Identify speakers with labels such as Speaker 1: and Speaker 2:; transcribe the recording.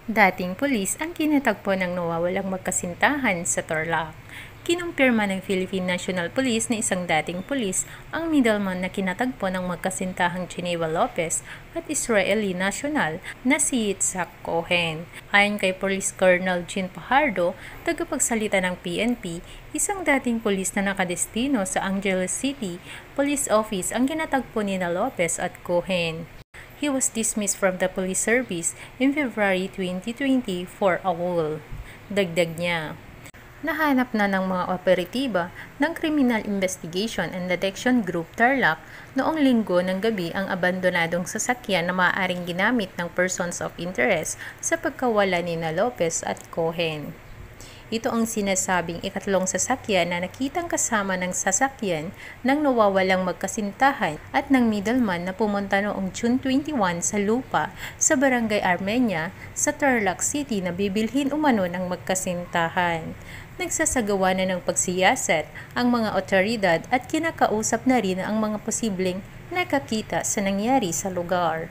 Speaker 1: Dating pulis ang kinatagpo ng nawawalang magkasintahan sa Tarlac. Kinumpirma ng Philippine National Police na isang dating pulis ang middleman na kinatagpo ng magkasintahang Geneva Lopez at Israeli national na si Yitzhak Cohen. Ayon kay Police Colonel Jean Pajardo, tagapagsalita ng PNP, isang dating pulis na nakadestino sa Angeles City Police Office ang kinatagpo ni Lopez at Cohen. He was dismissed from the police service in February 2020 for awol. Dagdag niya, nahanap na ng mga operatiba ng Criminal Investigation and Detection Group Tarlac noong Linggo ng gabi ang abandonadong sasakyan na maaaring ginamit ng persons of interest sa pagkawala ni Lopez at Cohen. Ito ang sinasabing ikatlong sasakyan na nakitang kasama ng sasakyan ng nawawalang magkasintahan at ng middleman na pumunta noong June 21 sa lupa sa Barangay Armenia sa Tarlac City na bibilhin umano ng magkasintahan. Nagsasagawa na ng pagsiyasat ang mga otoridad at kinakausap na rin ang mga posibleng nakakita sa nangyari sa lugar.